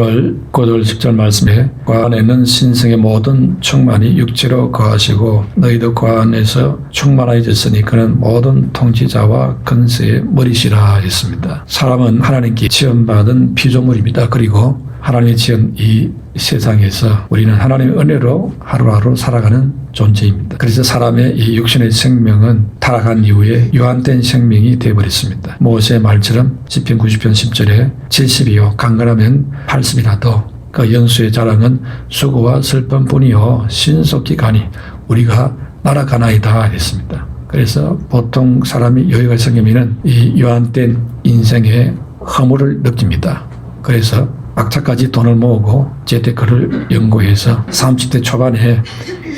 오늘 9절 10절 말씀에 그 안에는 신성의 모든 충만이 육체로 거하시고 너희도 그 안에서 충만해졌으니 그는 모든 통치자와 근세의 머리시라 했습니다. 사람은 하나님께 지원받은 피조물입니다. 그리고 하나님이 지은 이 세상에서 우리는 하나님의 은혜로 하루하루 살아가는 존재입니다. 그래서 사람의 이 육신의 생명은 타락한 이후에 유한된 생명이 되어버렸습니다. 모세의 말처럼 시편 90편 10절에 70이요 강건하면 80이라도 그 연수의 자랑은 수고와 슬픔뿐이요 신속히 가니 우리가 날아가나이다 했습니다. 그래서 보통 사람이 여유가 생기면 이 유한된 인생의 허물을 느낍니다. 그래서 악착까지 돈을 모으고 재테크를 연구해서 30대 초반에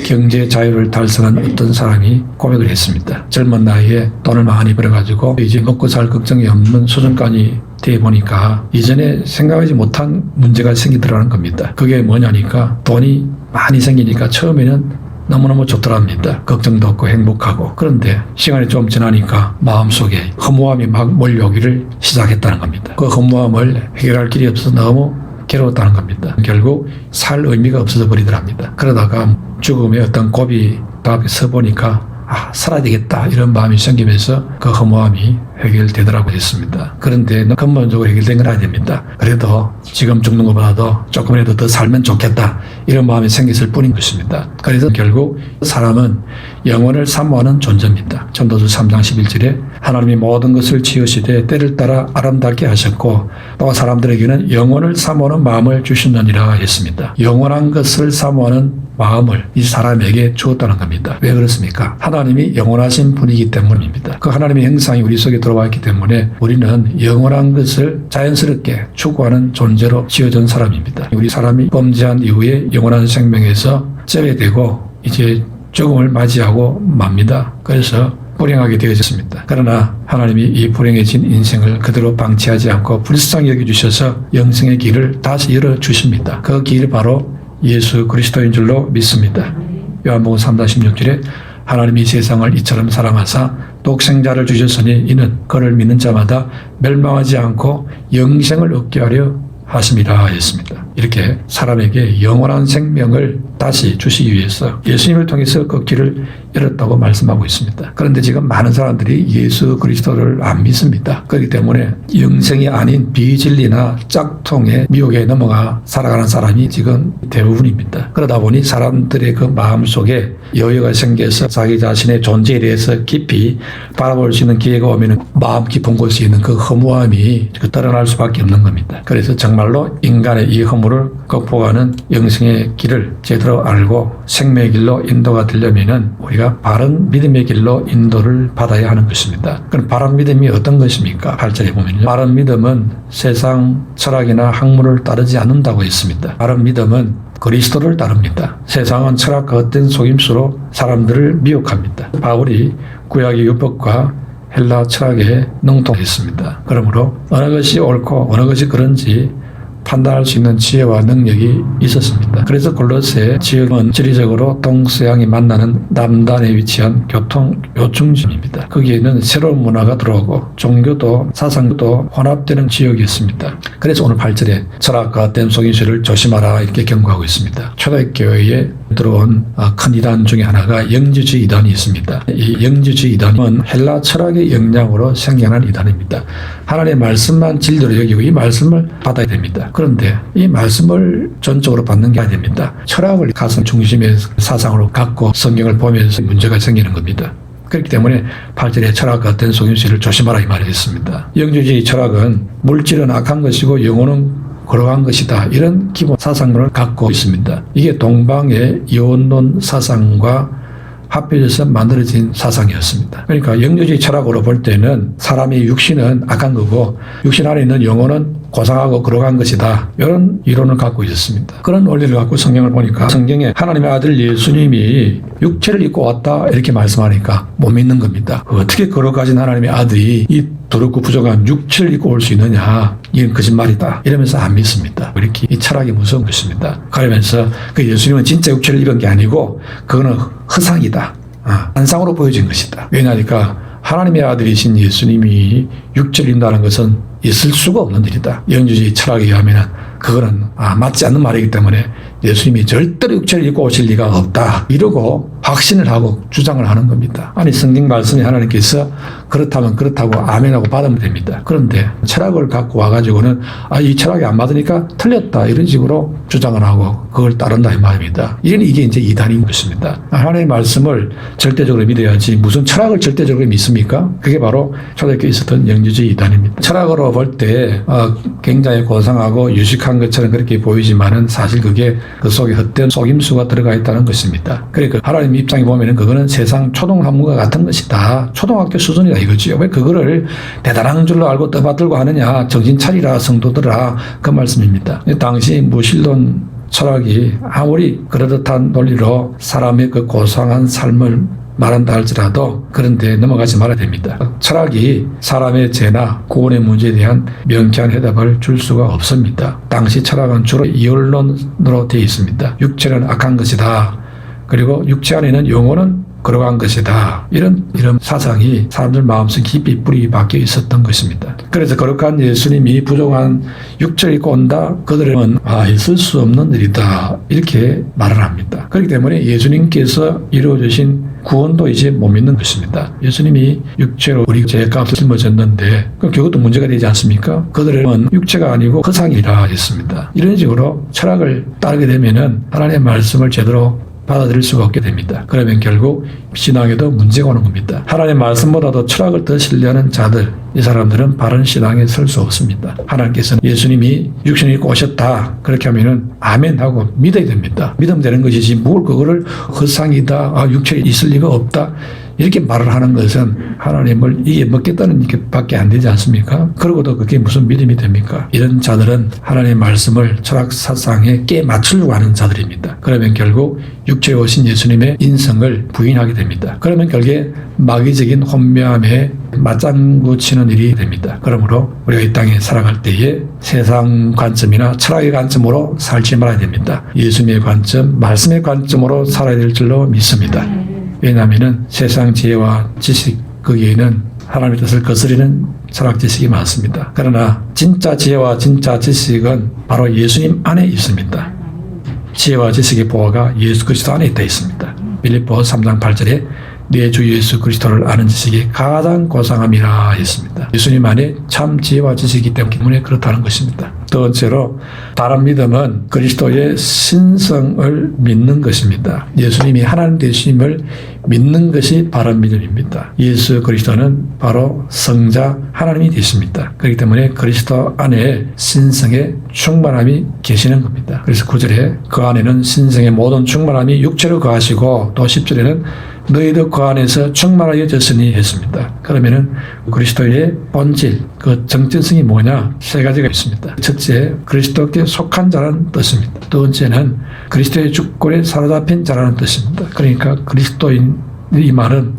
경제 자유를 달성한 어떤 사람이 고백을 했습니다. 젊은 나이에 돈을 많이 벌어가지고 이제 먹고 살 걱정이 없는 수준까지 돼 보니까 이전에 생각하지 못한 문제가 생기더라는 겁니다. 그게 뭐냐니까 돈이 많이 생기니까 처음에는 너무너무 좋더랍니다. 걱정도 없고 행복하고. 그런데 시간이 좀 지나니까 마음속에 허무함이 막 몰려오기를 시작했다는 겁니다. 그 허무함을 해결할 길이 없어서 너무 괴로웠다는 겁니다. 결국 살 의미가 없어져 버리더랍니다. 그러다가 죽음의 어떤 고비 앞에 서 보니까 살아야 되겠다 이런 마음이 생기면서 그 허무함이 해결되더라고 했습니다. 그런데 근본적으로 해결된 건 아닙니다. 그래도 지금 죽는 것보다도 조금이라도 더 살면 좋겠다 이런 마음이 생겼을 뿐인 것입니다. 그래서 결국 사람은 영혼을 사모하는 존재입니다. 전도서 3장 11절에 하나님이 모든 것을 지으시되 때를 따라 아름답게 하셨고 또 사람들에게는 영혼을 사모하는 마음을 주셨느니라 했습니다. 영원한 것을 사모하는 마음을 이 사람에게 주었다는 겁니다. 왜 그렇습니까? 하나님이 영원하신 분이기 때문입니다. 그 하나님의 형상이 우리 속에 들어와 있기 때문에 우리는 영원한 것을 자연스럽게 추구하는 존재로 지어진 사람입니다. 우리 사람이 범죄한 이후에 영원한 생명에서 제외되고 이제 죽음을 맞이하고 맙니다. 그래서 불행하게 되어졌습니다. 그러나 하나님이 이 불행해진 인생을 그대로 방치하지 않고 불쌍히 여겨주셔서 영생의 길을 다시 열어주십니다. 그 길이 바로 예수 그리스도인 줄로 믿습니다. 요한복음 3장 16절에 하나님이 세상을 이처럼 사랑하사 독생자를 주셨으니 이는 그를 믿는 자마다 멸망하지 않고 영생을 얻게 하려 하심이라 했습니다. 이렇게 사람에게 영원한 생명을 다시 주시기 위해서 예수님을 통해서 그 길을 열었다고 말씀하고 있습니다. 그런데 지금 많은 사람들이 예수 그리스도를 안 믿습니다. 그렇기 때문에 영생이 아닌 비진리나 짝퉁의 미혹에 넘어가 살아가는 사람이 지금 대부분입니다. 그러다 보니 사람들의 그 마음속에 여유가 생겨서 자기 자신의 존재에 대해서 깊이 바라볼 수 있는 기회가 오면 마음 깊은 곳에 있는 그 허무함이 드러날 수밖에 없는 겁니다. 그래서 정말로 인간의 이 허물을 극복하는 영생의 길을 제대로 알고 생명의 길로 인도가 되려면은 우리가 바른 믿음의 길로 인도를 받아야 하는 것입니다. 그럼 바른 믿음이 어떤 것입니까? 8절에 보면요. 바른 믿음은 세상 철학이나 학문을 따르지 않는다고 했습니다. 바른 믿음은 그리스도를 따릅니다. 세상은 철학과 헛된 속임수로 사람들을 미혹합니다. 바울이 구약의 율법과 헬라 철학에 능통했습니다. 그러므로 어느 것이 옳고 어느 것이 그런지 판단할 수 있는 지혜와 능력이 있었습니다. 그래서 골로새 지역은 지리적으로 동서양이 만나는 남단에 위치한 교통 요충지입니다. 거기에는 새로운 문화가 들어오고 종교도 사상도 혼합되는 지역이었습니다. 그래서 오늘 8절에 철학과 헛된 속임수를 조심하라 이렇게 경고하고 있습니다. 초대교회에 들어온 큰 이단 중에 하나가 영지주의 이단이 있습니다. 이 영지주의 이단은 헬라 철학의 영향으로 생겨난 이단입니다. 하나님의 말씀만 진리로 여기고 이 말씀을 받아야 됩니다. 그런데 이 말씀을 전적으로 받는 게 아닙니다. 철학을 가슴 중심의 사상으로 갖고 성경을 보면서 문제가 생기는 겁니다. 그렇기 때문에 8절에 철학과 헛된 속임수를 조심하라 이 말을 했습니다. 영지주의 철학은 물질은 악한 것이고 영혼은 거룩한 것이다. 이런 기본 사상론을 갖고 있습니다. 이게 동방의 이원론 사상과 합해져서 만들어진 사상이었습니다. 그러니까 영지주의 철학으로 볼 때는 사람의 육신은 악한 거고 육신 안에 있는 영혼은 고상하고 거룩한 것이다. 이런 이론을 갖고 있었습니다. 그런 원리를 갖고 성경을 보니까 성경에 하나님의 아들 예수님이 육체를 입고 왔다 이렇게 말씀하니까 못 믿는 겁니다. 어떻게 거룩하신 하나님의 아들이 이 더럽고 부족한 육체를 입고 올 수 있느냐. 이건 거짓말이다. 이러면서 안 믿습니다. 이렇게 이 철학이 무서운 것입니다. 그러면서 그 예수님은 진짜 육체를 입은 게 아니고 그거는 허상이다. 환상으로 보여진 것이다. 왜냐하니까 하나님의 아들이신 예수님이 육체를 입는다는 것은 있을 수가 없는 일이다. 영지주의 철학에 의하면 그거는 맞지 않는 말이기 때문에 예수님이 절대로 육체를 입고 오실 리가 없다. 이러고 확신을 하고 주장을 하는 겁니다. 아니 성경 말씀이 하나님께서 그렇다면 그렇다고 아멘하고 받으면 됩니다. 그런데 철학을 갖고 와가지고는 이 철학이 안 맞으니까 틀렸다 이런 식으로 주장을 하고 그걸 따른다 이 말입니다. 이게 이제 이단인 것입니다. 하나님의 말씀을 절대적으로 믿어야지 무슨 철학을 절대적으로 믿습니까? 그게 바로 초대교회에 있었던 영주주의 이단입니다. 철학으로 볼 때 굉장히 고상하고 유식한 것처럼 그렇게 보이지만은 사실 그게 그 속에 헛된 속임수가 들어가 있다는 것입니다. 그러니까 하나님 입장에 보면은 그거는 세상 초등학문과 같은 것이다. 초등학교 수준이다 이거지요. 왜 그거를 대단한 줄로 알고 떠받들고 하느냐. 정신 차리라 성도들아 그 말씀입니다. 당시 무신론 철학이 아무리 그러듯한 논리로 사람의 그 고상한 삶을 말한다 할지라도 그런데 넘어가지 말아야 됩니다. 철학이 사람의 죄나 구원의 문제에 대한 명쾌한 해답을 줄 수가 없습니다. 당시 철학은 주로 이원론으로 되어 있습니다. 육체는 악한 것이다. 그리고 육체 안에는 영혼은 걸어간 것이다. 이런 사상이 사람들 마음속 깊이 뿌리 박혀 있었던 것입니다. 그래서 거룩한 예수님이 부족한 육체를 입고 온다. 그들은 있을 수 없는 일이다. 이렇게 말을 합니다. 그렇기 때문에 예수님께서 이루어주신 구원도 이제 못 믿는 것입니다. 예수님이 육체로 우리 죄값을 짊어졌는데 그것도 문제가 되지 않습니까? 그들은 육체가 아니고 허상이라 했습니다. 이런 식으로 철학을 따르게 되면은 하나님의 말씀을 제대로 받아들일 수가 없게 됩니다. 그러면 결국 신앙에도 문제가 오는 겁니다. 하나님의 말씀보다도 철학을 더 신뢰하는 자들, 이 사람들은 바른 신앙에 설 수 없습니다. 하나님께서는 예수님이 육신을 입고 오셨다. 그렇게 하면은 아멘 하고 믿어야 됩니다. 믿으면 되는 것이지 뭘 그거를 허상이다. 육체에 있을 리가 없다. 이렇게 말을 하는 것은 하나님을 이게 먹겠다는 밖에 안 되지 않습니까? 그러고도 그게 무슨 믿음이 됩니까? 이런 자들은 하나님의 말씀을 철학 사상에 깨 맞추려고 하는 자들입니다. 그러면 결국 육체에 오신 예수님의 인성을 부인하게 됩니다. 그러면 결국에 마귀적인 혼미함에 맞장구 치는 일이 됩니다. 그러므로 우리가 이 땅에 살아갈 때에 세상 관점이나 철학의 관점으로 살지 말아야 됩니다. 예수님의 관점, 말씀의 관점으로 살아야 될 줄로 믿습니다. 왜냐하면 세상 지혜와 지식 거기에는 하나님의 뜻을 거스리는 철학 지식이 많습니다. 그러나 진짜 지혜와 진짜 지식은 바로 예수님 안에 있습니다. 지혜와 지식의 보화가 예수 그리스도 안에 있다 있습니다. 빌립보서 3장 8절에 내 주 예수 그리스도를 아는 지식이 가장 고상함이라 했습니다. 예수님 안에 참 지혜와 지식이기 때문에 그렇다는 것입니다. 두 번째로 바른 믿음은 그리스도의 신성을 믿는 것입니다. 예수님이 하나님 되심을 믿는 것이 바른 믿음입니다. 예수 그리스도는 바로 성자 하나님이 되십니다. 그렇기 때문에 그리스도 안에 신성의 충만함이 계시는 겁니다. 그래서 9절에 그 안에는 신성의 모든 충만함이 육체로 거하시고 또 10절에는 너희도 그 안에서 충만하여졌으니 했습니다. 그러면은 그리스도의 본질, 그 정체성이 뭐냐? 세 가지가 있습니다. 첫째, 그리스도께 속한 자라는 뜻입니다. 두 번째는 그리스도의 주권에 사로잡힌 자라는 뜻입니다. 그러니까 그리스도인 이 말은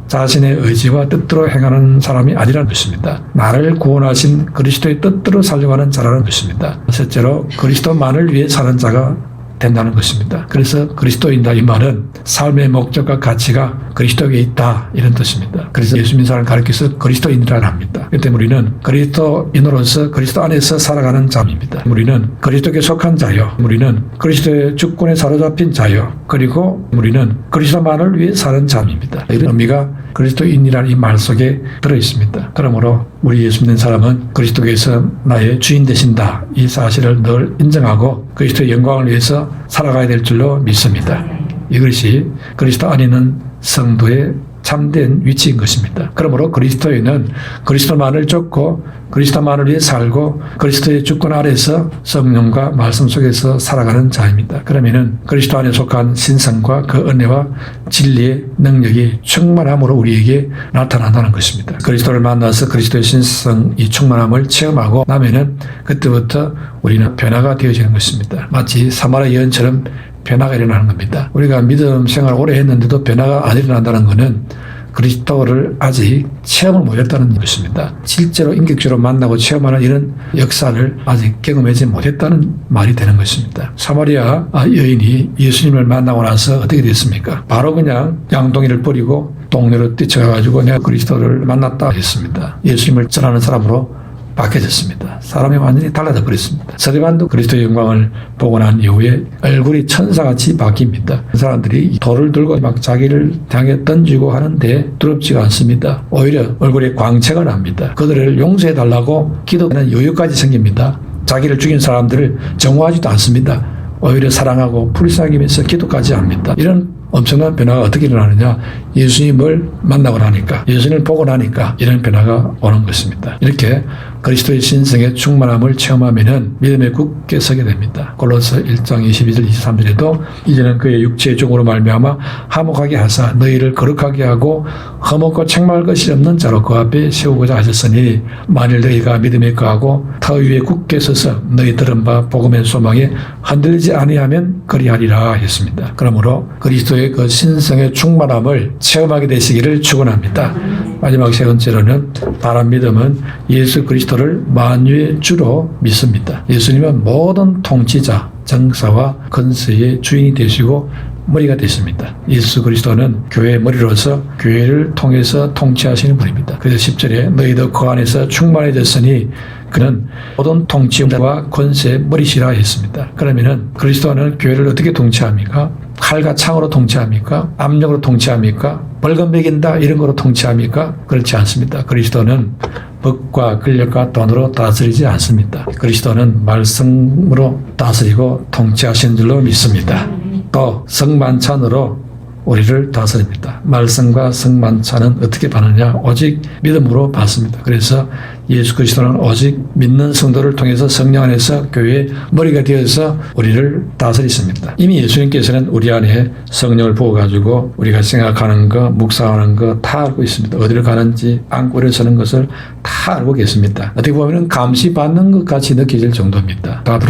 자신의 의지와 뜻대로 행하는 사람이 아니라는 것입니다. 나를 구원하신 그리스도의 뜻대로 살려고 하는 자라는 것입니다. 셋째로 그리스도만을 위해 사는 자가 된다는 것입니다. 그래서 그리스도인다 이 말은 삶의 목적과 가치가 그리스도에게 있다 이런 뜻입니다. 그래서 예수 믿는 사람을 가리켜서 그리스도인이라고 합니다. 그렇기 때문에 우리는 그리스도인으로서 그리스도 안에서 살아가는 자입니다. 우리는 그리스도께 속한 자요. 우리는 그리스도의 주권에 사로잡힌 자요. 그리고 우리는 그리스도만을 위해 사는 자입니다. 이런 의미가 그리스도인이라는 이 말 속에 들어있습니다. 그러므로 우리 예수 믿는 사람은 그리스도께서 나의 주인 되신다 이 사실을 늘 인정하고 그리스도의 영광을 위해서 살아가야 될 줄로 믿습니다. 이것이 그리스도 안에 있는 성도의 참된 위치인 것입니다. 그러므로 그리스도인은 그리스도만을 쫓고 그리스도만을 위해 살고 그리스도의 주권 아래서 성령과 말씀 속에서 살아가는 자입니다. 그러면은 그리스도 안에 속한 신성과 그 은혜와 진리의 능력이 충만함으로 우리에게 나타난다는 것입니다. 그리스도를 만나서 그리스도의 신성 이 충만함을 체험하고 나면은 그때부터 우리는 변화가 되어지는 것입니다. 마치 사마리아 여인처럼 변화가 일어나는 겁니다. 우리가 믿음 생활을 오래 했는데도 변화가 안 일어난다는 것은 그리스도를 아직 체험을 못했다는 것입니다. 실제로 인격적으로 만나고 체험하는 이런 역사를 아직 경험하지 못했다는 말이 되는 것입니다. 사마리아 여인이 예수님을 만나고 나서 어떻게 됐습니까? 바로 그냥 양동이를 버리고 동네로 뛰쳐가가지고 내가 그리스도를 만났다 했습니다. 예수님을 전하는 사람으로 바뀌어졌습니다. 사람이 완전히 달라져 버렸습니다. 서리반도 그리스도의 영광을 보고 난 이후에 얼굴이 천사같이 바뀝니다. 사람들이 돌을 들고 막 자기를 향해 던지고 하는데 두렵지가 않습니다. 오히려 얼굴에 광채가 납니다. 그들을 용서해달라고 기도하는 여유까지 생깁니다. 자기를 죽인 사람들을 정오하지도 않습니다. 오히려 사랑하고 불쌍히면서 기도까지 합니다. 이런 엄청난 변화가 어떻게 일어나느냐? 예수님을 만나고 나니까, 예수님을 보고 나니까 이런 변화가 오는 것입니다. 이렇게 그리스도의 신성의 충만함을 체험하면은 믿음에 굳게 서게 됩니다. 골로새 1장 22절 23절에도 이제는 그의 육체의 종으로 말미암아 화목하게 하사 너희를 거룩하게 하고 흠없고 책망할 것이 없는 자로 그 앞에 세우고자 하셨으니 만일 너희가 믿음에 거하고 터 위에 굳게 서서 너희 들은 바 복음의 소망에 흔들리지 아니하면 그리하리라 했습니다. 그러므로 그리스도의 그 신성의 충만함을 체험하게 되시기를 축원합니다. 마지막 세 번째로는 바른 믿음은 예수 그리스도를 만유의 주로 믿습니다. 예수님은 모든 통치자, 정사와 권세의 주인이 되시고 머리가 되십니다. 예수 그리스도는 교회의 머리로서 교회를 통해서 통치하시는 분입니다. 그래서 10절에 너희도 그 안에서 충만해졌으니 그는 모든 통치와 권세의 머리시라 했습니다. 그러면은 그리스도는 교회를 어떻게 통치합니까? 칼과 창으로 통치합니까? 압력으로 통치합니까? 벌금 매긴다 이런 거로 통치합니까? 그렇지 않습니다. 그리스도는 법과 권력과 돈으로 다스리지 않습니다. 그리스도는 말씀으로 다스리고 통치하시는 줄로 믿습니다. 또 성만찬으로 우리를 다스립니다. 말씀과 성만찬은 어떻게 받느냐? 오직 믿음으로 받습니다. 그래서 예수 그리스도는 오직 믿는 성도를 통해서 성령 안에서 교회의 머리가 되어서 우리를 다스리십니다. 이미 예수님께서는 우리 안에 성령을 부어가지고 우리가 생각하는 거, 묵상하는 거 다 알고 있습니다. 어디를 가는지 안고 일어서는 것을 다 알고 계십니다. 어떻게 보면 감시받는 것 같이 느껴질 정도입니다. 다들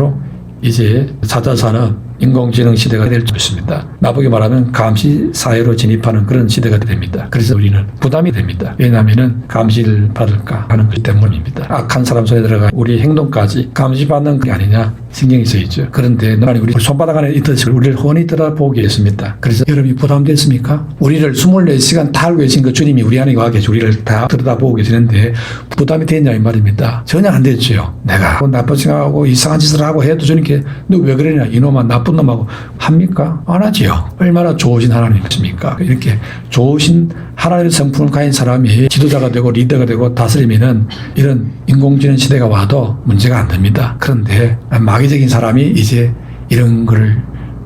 이제 4차 산업 인공지능 시대가 될 줄 있습니다. 나쁘게 말하면 감시 사회로 진입하는 그런 시대가 됩니다. 그래서 우리는 부담이 됩니다. 왜냐하면 감시를 받을까 하는 것 때문입니다. 악한 사람 손에 들어가 우리 행동까지 감시받는 게 아니냐 신경이 쓰이죠. 그런데 하나님 우리 손바닥 안에 있듯이 우리를 훤히 들여다보고 계십니다. 그래서 여러분이 부담됐습니까? 우리를 24시간 다 알고 계신 그 주님이 우리 안에 와 계시고 우리를 다 들여다보고 계시는데 부담이 되냐 이 말입니다. 전혀 안 되죠. 내가 나쁜 생각하고 이상한 짓을 하고 해도 주님께 너 왜 그러냐 이놈아 나쁜 놈하고 합니까? 안 하지요. 얼마나 좋으신 하나님이십니까? 이렇게 좋으신 하나님의 성품을 가진 사람이 지도자가 되고 리더가 되고 다스리면은 이런 인공지능 시대가 와도 문제가 안 됩니다. 그런데 마귀적인 사람이 이제 이런 걸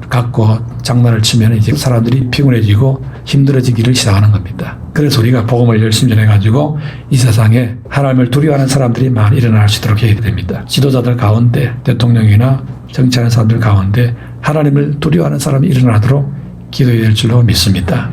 갖고 장난을 치면 이제 사람들이 피곤해지고 힘들어지기를 시작하는 겁니다. 그래서 우리가 복음을 열심히 전해가지고 이 세상에 하나님을 두려워하는 사람들이 많이 일어날 수 있도록 해야 됩니다. 지도자들 가운데 대통령이나 정치하는 사람들 가운데 하나님을 두려워하는 사람이 일어나도록 기도해야 될 줄로 믿습니다.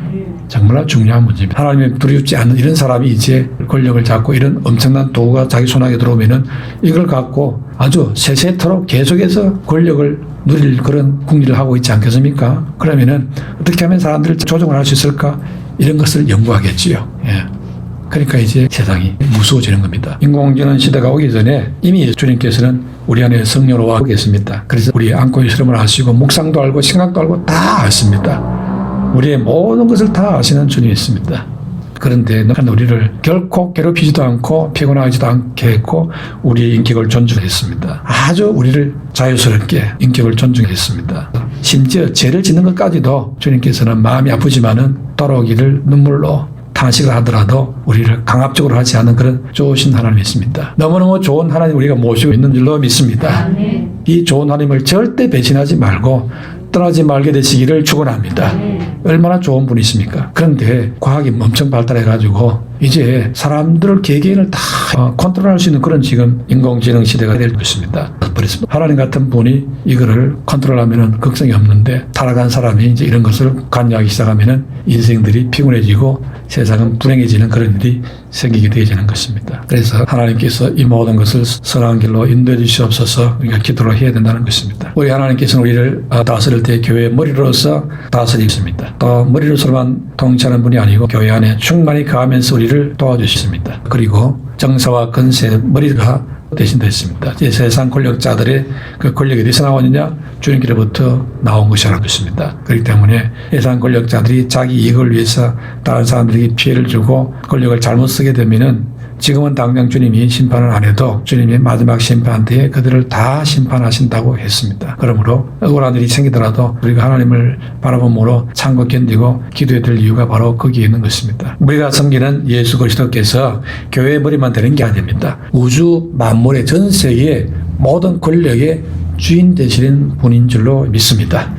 정말 중요한 문제입니다. 하나님을 두렵지 않는 이런 사람이 이제 권력을 잡고 이런 엄청난 도구가 자기 손안에 들어오면은 이걸 갖고 아주 세세토록 계속해서 권력을 누릴 그런 궁리를 하고 있지 않겠습니까? 그러면은 어떻게 하면 사람들을 조종을 할 수 있을까? 이런 것을 연구하겠지요. 예. 그러니까 이제 세상이 무서워지는 겁니다. 인공지능 시대가 오기 전에 이미 주님께서는 우리 안에 성령으로 와 계십니다. 그래서 우리 안고 실험을 하시고 묵상도 알고 생각도 알고 다 아십니다. 우리의 모든 것을 다 아시는 주님이 있습니다. 그런데 우리를 결코 괴롭히지도 않고 피곤하지도 않게 했고 우리의 인격을 존중했습니다. 아주 우리를 자유스럽게 인격을 존중했습니다. 심지어 죄를 짓는 것까지도 주님께서는 마음이 아프지만은 돌아오기를 눈물로 탄식을 하더라도 우리를 강압적으로 하지 않는 그런 좋으신 하나님이 있습니다. 너무너무 좋은 하나님 우리가 모시고 있는 줄로 믿습니다. 이 좋은 하나님을 절대 배신하지 말고 떠나지 말게 되시기를 축원합니다. 얼마나 좋은 분이십니까? 그런데 과학이 엄청 발달해가지고 이제 사람들을 개개인을 다 컨트롤할 수 있는 그런 지금 인공지능 시대가 될 것입니다. 그래서 하나님 같은 분이 이거를 컨트롤하면은 걱정이 없는데 타락한 사람이 이제 이런 것을 관여하기 시작하면은 인생들이 피곤해지고 세상은 불행해지는 그런 일이 생기게 되어지는 것입니다. 그래서 하나님께서 이 모든 것을 선한 길로 인도해 주시옵소서 우리가 기도를 해야 된다는 것입니다. 우리 하나님께서는 우리를 다스릴 때 교회의 머리로서 다스리십니다. 또 머리로서만 통치하는 분이 아니고 교회 안에 충만히 거하면서 우리를 도와주십니다. 그리고 정사와 권세의 머리가 대신되어 있습니다. 이제 세상 권력자들의 그 권력이 어디서 나오느냐? 주님께로부터 나온 것이라는 것입니다. 그렇기 때문에 세상 권력자들이 자기 이익을 위해서 다른 사람들에게 피해를 주고 권력을 잘못 쓰게 되면은 지금은 당장 주님이 심판을 안 해도 주님이 마지막 심판 때에 그들을 다 심판하신다고 했습니다. 그러므로 억울한 일이 생기더라도 우리가 하나님을 바라봄으로 참고 견디고 기도해야 될 이유가 바로 거기에 있는 것입니다. 우리가 섬기는 예수 그리스도께서 교회의 머리만 되는 게 아닙니다. 우주 만물의 전 세계의 모든 권력의 주인 되시는 분인 줄로 믿습니다.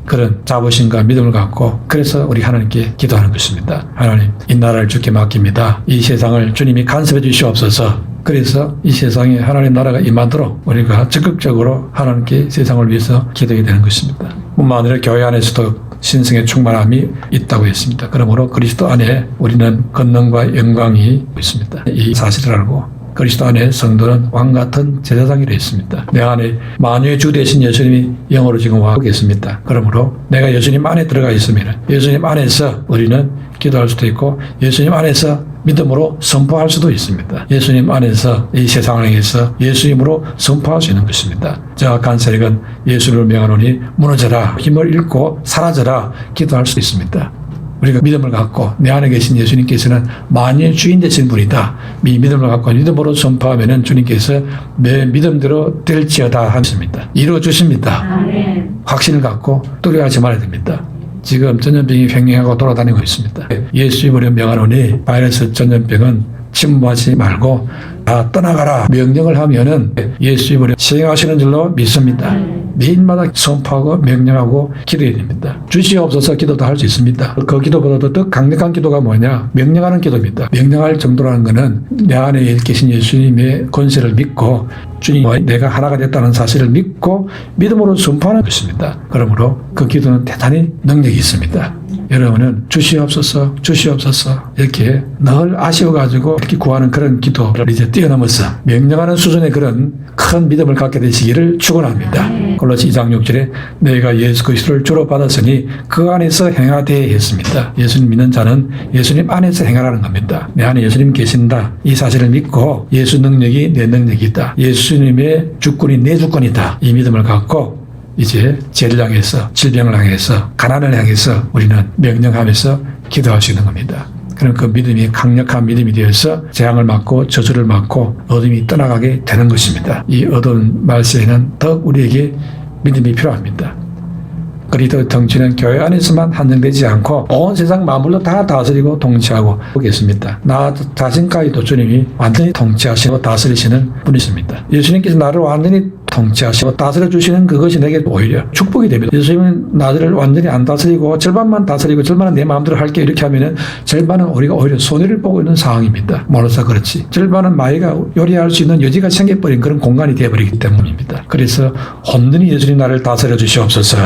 그런 자부심과 믿음을 갖고 그래서 우리 하나님께 기도하는 것입니다. 하나님, 이 나라를 주께 맡깁니다. 이 세상을 주님이 간섭해 주시옵소서. 그래서 이 세상에 하나님 나라가 임하도록 우리가 적극적으로 하나님께 세상을 위해서 기도해야 되는 것입니다. 뿐만 아니라 교회 안에서도 신성의 충만함이 있다고 했습니다. 그러므로 그리스도 안에 우리는 권능과 영광이 있습니다. 이 사실을 알고 그리스도 안에 성도는 왕같은 제사장이라 했습니다. 내 안에 만유의 주 되신 예수님이 영으로 지금 와 계십니다. 그러므로 내가 예수님 안에 들어가 있으면 예수님 안에서 우리는 기도할 수도 있고 예수님 안에서 믿음으로 선포할 수도 있습니다. 예수님 안에서 이 세상을 향해서 예수님으로 선포할 수 있는 것입니다. 저악한 세력은 예수를 명하노니 무너져라, 힘을 잃고 사라져라 기도할 수 있습니다. 우리가 믿음을 갖고 내 안에 계신 예수님께서는 만유의 주인 되신 분이다. 이 믿음을 갖고 믿음으로 선포하면 주님께서 내 믿음대로 될지어다 하십니다. 이루어 주십니다. 아멘. 확신을 갖고 두려워하지 말아야 됩니다. 지금 전염병이 횡행하고 돌아다니고 있습니다. 예수 이름으로 명하노니 바이러스 전염병은 침묵하지 말고 다 떠나가라 명령을 하면은 예수 이름으로 시행하시는 줄로 믿습니다. 매일마다 선포하고 명령하고 기도해야 됩니다. 주시옵소서 기도도 할 수 있습니다. 그 기도보다도 더 강력한 기도가 뭐냐? 명령하는 기도입니다. 명령할 정도라는 것은 내 안에 계신 예수님의 권세를 믿고 주님과 내가 하나가 됐다는 사실을 믿고 믿음으로 선포하는 것입니다. 그러므로 그 기도는 대단히 능력이 있습니다. 여러분은 주시옵소서 주시옵소서 이렇게 늘 아쉬워가지고 이렇게 구하는 그런 기도를 이제 뛰어넘어서 명령하는 수준의 그런 큰 믿음을 갖게 되시기를 축원합니다. 골로새 2장 6절에 너희가 예수 그리스도를 주로 받았으니 그 안에서 행하되 했습니다. 예수님 믿는 자는 예수님 안에서 행하라는 겁니다. 내 안에 예수님 계신다. 이 사실을 믿고 예수 능력이 내 능력이다. 예수님의 주권이 내 주권이다. 이 믿음을 갖고 이제 죄를 향해서 질병을 향해서 가난을 향해서 우리는 명령하면서 기도할 수 있는 겁니다. 그럼 그 믿음이 강력한 믿음이 되어서 재앙을 막고 저주를 막고 어둠이 떠나가게 되는 것입니다. 이 어두운 말세에는 더욱 우리에게 믿음이 필요합니다. 그리스도의 통치는 교회 안에서만 한정되지 않고 온 세상 만물로 다 다스리고 통치하고 보겠습니다. 나 자신까지도 주님이 완전히 통치하시고 다스리시는 분이십니다. 예수님께서 나를 완전히 통치하시고 다스려 주시는 그것이 내게 오히려 축복이 됩니다. 예수님은 나를 완전히 안 다스리고 절반만 다스리고 절반은 내 마음대로 할게 이렇게 하면은 절반은 우리가 오히려 손해를 보고 있는 상황입니다. 몰라서 그렇지. 절반은 마귀가 요리할 수 있는 여지가 생겨버린 그런 공간이 되어버리기 때문입니다. 그래서 온전히 예수님 나를 다스려 주시옵소서.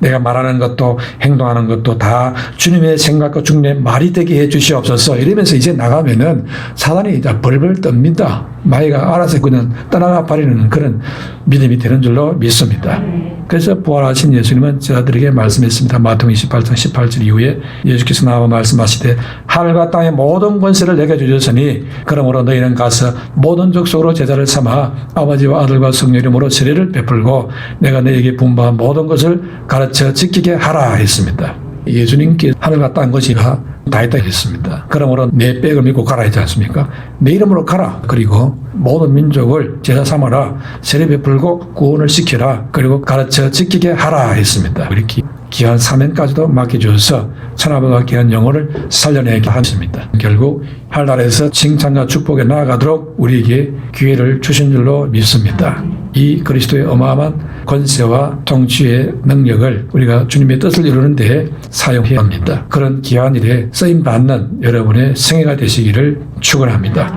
내가 말하는 것도 행동하는 것도 다 주님의 생각과 주님의 말이 되게 해 주시옵소서. 이러면서 이제 나가면은 사단이 이제 벌벌 떱니다. 마귀가 알아서 그냥 떠나가 버리는 그런 믿음이 되는 줄로 믿습니다. 그래서 부활하신 예수님은 제자들에게 말씀했습니다. 마태복음 28장 18절 이후에 예수께서 나와 말씀하시되 하늘과 땅의 모든 권세를 내게 주셨으니 그러므로 너희는 가서 모든 족속으로 제자를 삼아 아버지와 아들과 성령 이름으로 세례를 베풀고 내가 너희에게 분부한 모든 것을 가르쳐 지키게 하라 했습니다. 예수님께 하늘과 땅 것이 다 했다 했습니다. 그러므로 내 백을 믿고 가라 했지 않습니까? 내 이름으로 가라. 그리고 모든 민족을 제자 삼아라. 세례 베풀고 구원을 시키라. 그리고 가르쳐 지키게 하라 했습니다. 이렇게 귀한 사명까지도 맡겨주어서 천하보다 귀한 영혼을 살려내게 하십니다. 결국 하늘나라에서 칭찬과 축복에 나아가도록 우리에게 기회를 주신 줄로 믿습니다. 이 그리스도의 어마어마한 권세와 통치의 능력을 우리가 주님의 뜻을 이루는 데 사용해야 합니다. 그런 귀한 일에 쓰임받는 여러분의 생애가 되시기를 축원합니다.